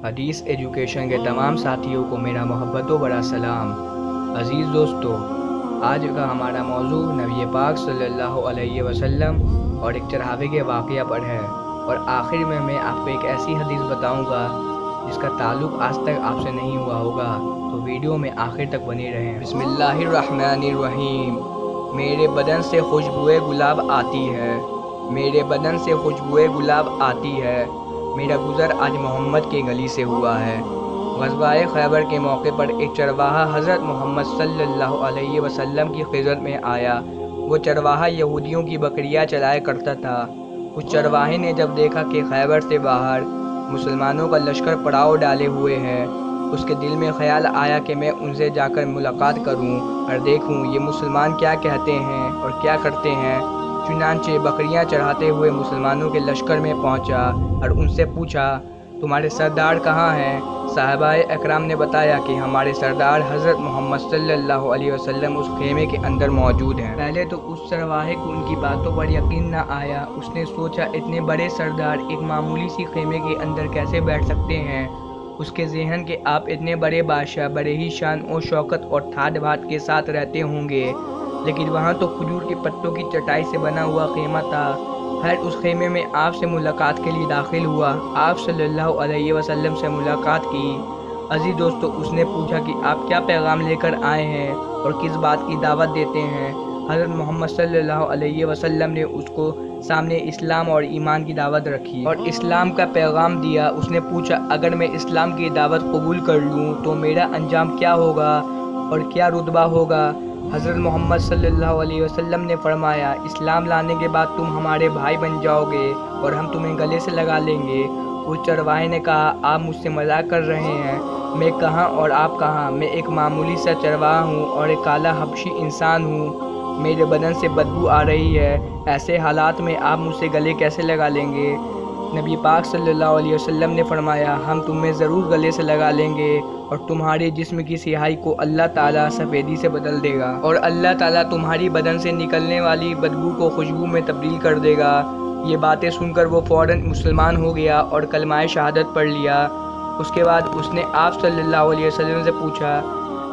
حدیث ایجوکیشن کے تمام ساتھیوں کو میرا محبت و بڑا سلام۔ عزیز دوستو، آج کا ہمارا موضوع نبی پاک صلی اللہ علیہ وسلم اور ایک چرواہے کے واقعہ پر ہے، اور آخر میں آپ کو ایک ایسی حدیث بتاؤں گا جس کا تعلق آج تک آپ سے نہیں ہوا ہوگا، تو ویڈیو میں آخر تک بنے رہیں۔ بسم اللہ الرحمن الرحیم۔ میرے بدن سے خوشبوئے گلاب آتی ہے، میرے بدن سے خوشبوئے گلاب آتی ہے، میرا گزر آج محمد کی گلی سے ہوا ہے۔ غزوہ خیبر کے موقع پر ایک چرواہا حضرت محمد صلی اللہ علیہ وسلم کی خدمت میں آیا۔ وہ چرواہا یہودیوں کی بکریاں چلایا کرتا تھا۔ اس چرواہے نے جب دیکھا کہ خیبر سے باہر مسلمانوں کا لشکر پڑاؤ ڈالے ہوئے ہے، اس کے دل میں خیال آیا کہ میں ان سے جا کر ملاقات کروں اور دیکھوں یہ مسلمان کیا کہتے ہیں اور کیا کرتے ہیں۔ چنانچہ بکریاں چڑھاتے ہوئے مسلمانوں کے لشکر میں پہنچا اور ان سے پوچھا، تمہارے سردار کہاں ہیں؟ صحابہ اکرام نے بتایا کہ ہمارے سردار حضرت محمد صلی اللہ علیہ وسلم اس خیمے کے اندر موجود ہیں۔ پہلے تو اس چرواہے کو ان کی باتوں پر یقین نہ آیا۔ اس نے سوچا اتنے بڑے سردار ایک معمولی سی خیمے کے اندر کیسے بیٹھ سکتے ہیں؟ اس کے ذہن کہ آپ اتنے بڑے بادشاہ بڑے ہی شان و شوکت اور ٹھاٹھ بات کے ساتھ رہتے ہوں گے، لیکن وہاں تو کھجور کے پتوں کی چٹائی سے بنا ہوا خیمہ تھا۔ خیر، اس خیمے میں آپ سے ملاقات کے لیے داخل ہوا، آپ صلی اللہ علیہ وسلم سے ملاقات کی۔ عزیز دوستو، اس نے پوچھا کہ آپ کیا پیغام لے کر آئے ہیں اور کس بات کی دعوت دیتے ہیں؟ حضرت محمد صلی اللہ علیہ وسلم نے اس کو سامنے اسلام اور ایمان کی دعوت رکھی اور اسلام کا پیغام دیا۔ اس نے پوچھا، اگر میں اسلام کی دعوت قبول کر لوں تو میرا انجام کیا ہوگا اور کیا رتبہ ہوگا؟ حضرت محمد صلی اللہ علیہ وسلم نے فرمایا، اسلام لانے کے بعد تم ہمارے بھائی بن جاؤ گے اور ہم تمہیں گلے سے لگا لیں گے۔ اس چرواہے نے کہا، آپ مجھ سے مذاق کر رہے ہیں؟ میں کہاں اور آپ کہاں؟ میں ایک معمولی سا چرواہا ہوں اور ایک کالا حبشی انسان ہوں، میرے بدن سے بدبو آ رہی ہے، ایسے حالات میں آپ مجھ سے گلے کیسے لگا لیں گے؟ نبی پاک صلی اللہ علیہ وسلم نے فرمایا، ہم تمہیں ضرور گلے سے لگا لیں گے اور تمہارے جسم کی سیاہی کو اللہ تعالیٰ سفیدی سے بدل دے گا، اور اللہ تعالیٰ تمہاری بدن سے نکلنے والی بدبو کو خوشبو میں تبدیل کر دے گا۔ یہ باتیں سن کر وہ فوراً مسلمان ہو گیا اور کلمہ شہادت پڑھ لیا۔ اس کے بعد اس نے آپ صلی اللہ علیہ وسلم سے پوچھا،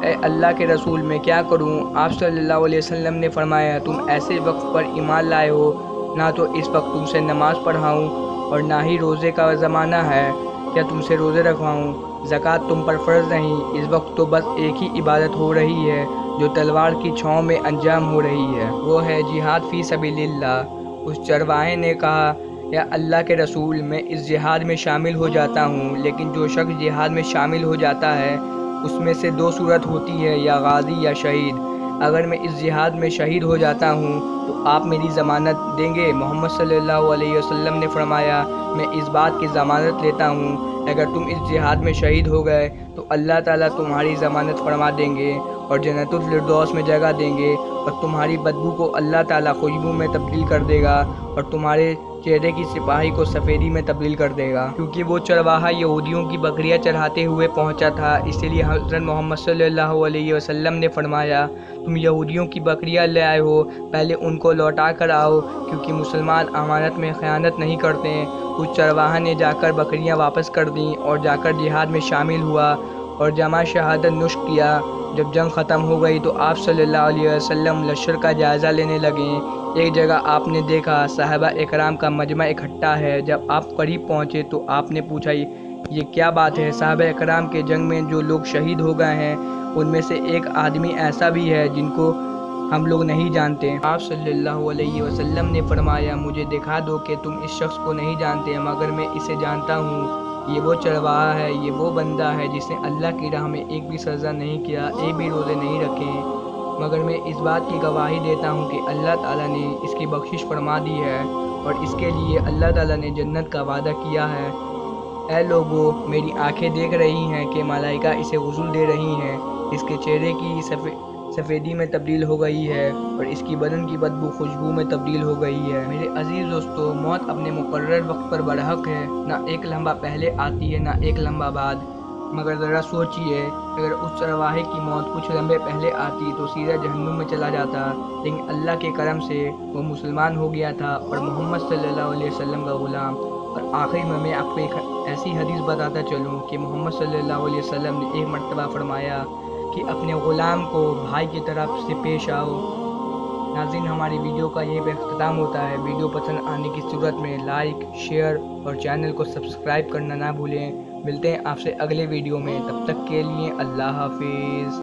اے اللہ کے رسول، میں کیا کروں؟ آپ صلی اللہ علیہ وسلم نے فرمایا، تم ایسے وقت پر ایمان لائے ہو، نہ تو اس وقت تم سے نماز پڑھاؤں اور نہ ہی روزے کا زمانہ ہے، کیا تم سے روزے رکھواؤں؟ زکوٰۃ تم پر فرض نہیں، اس وقت تو بس ایک ہی عبادت ہو رہی ہے جو تلوار کی چھاؤں میں انجام ہو رہی ہے، وہ ہے جہاد فی سبیل اللہ۔ اس چرواہے نے کہا، یا اللہ کے رسول، میں اس جہاد میں شامل ہو جاتا ہوں، لیکن جو شخص جہاد میں شامل ہو جاتا ہے اس میں سے دو صورت ہوتی ہے، یا غازی یا شہید۔ اگر میں اس جہاد میں شہید ہو جاتا ہوں تو آپ میری ضمانت دیں گے؟ محمد صلی اللہ علیہ وسلم نے فرمایا، میں اس بات کی ضمانت لیتا ہوں، اگر تم اس جہاد میں شہید ہو گئے تو اللہ تعالیٰ تمہاری ضمانت فرما دیں گے اور جنت الفردوس میں جگہ دیں گے، اور تمہاری بدبو کو اللہ تعالیٰ خوشبو میں تبدیل کر دے گا اور تمہارے چہرے کی سپاہی کو سفیدی میں تبدیل کر دے گا۔ کیونکہ وہ چرواہا یہودیوں کی بکریاں چڑھاتے ہوئے پہنچا تھا، اس لیے حضرت محمد صلی اللہ علیہ وسلم نے فرمایا، تم یہودیوں کی بکریاں لے آئے ہو، پہلے ان کو لوٹا کر آؤ، کیونکہ مسلمان امانت میں خیانت نہیں کرتے۔ اس چرواہا نے جا کر بکریاں واپس کر دیں اور جا کر جہاد میں شامل ہوا اور جامع شہادت نوش کیا۔ جب جنگ ختم ہو گئی تو آپ صلی اللہ علیہ وسلم لشکر کا جائزہ لینے لگے۔ ایک جگہ آپ نے دیکھا صحابہ اکرام کا مجمع اکٹھا ہے۔ جب آپ قریب پہنچے تو آپ نے پوچھا، یہ کیا بات ہے؟ صحابہ اکرام کے جنگ میں جو لوگ شہید ہو گئے ہیں ان میں سے ایک آدمی ایسا بھی ہے جن کو ہم لوگ نہیں جانتے۔ آپ صلی اللہ علیہ وسلم نے فرمایا، مجھے دکھا دو کہ تم اس شخص کو نہیں جانتے، مگر میں اسے جانتا ہوں، یہ وہ چرواہا ہے، یہ وہ بندہ ہے جس نے اللہ کی راہ میں ایک بھی سجدہ نہیں کیا، ایک بھی روزے نہیں رکھے، مگر میں اس بات کی گواہی دیتا ہوں کہ اللہ تعالیٰ نے اس کی بخشش فرما دی ہے اور اس کے لیے اللہ تعالیٰ نے جنت کا وعدہ کیا ہے۔ اے لوگو، میری آنکھیں دیکھ رہی ہیں کہ ملائکہ اسے غسل دے رہی ہیں، اس کے چہرے کی سفیدی میں تبدیل ہو گئی ہے اور اس کی بدن کی بدبو خوشبو میں تبدیل ہو گئی ہے۔ میرے عزیز دوستو، موت اپنے مقرر وقت پر برحق ہے، نہ ایک لمحہ پہلے آتی ہے نہ ایک لمحہ بعد، مگر ذرا سوچئے، اگر اس چرواہے کی موت کچھ لمحے پہلے آتی تو سیدھا جہنم میں چلا جاتا، لیکن اللہ کے کرم سے وہ مسلمان ہو گیا تھا اور محمد صلی اللہ علیہ وسلم کا غلام۔ اور آخر میں آپ کو ایک ایسی حدیث بتاتا چلوں کہ محمد صلی اللہ علیہ وسلم نے ایک مرتبہ فرمایا کہ اپنے غلام کو بھائی کی طرف سے پیش آؤ۔ ناظرین، ہماری ویڈیو کا یہ اختتام ہوتا ہے۔ ویڈیو پسند آنے کی صورت میں لائک، شیئر اور چینل کو سبسکرائب کرنا نہ بھولیں۔ ملتے ہیں آپ سے اگلے ویڈیو میں، تب تک کے لیے اللہ حافظ۔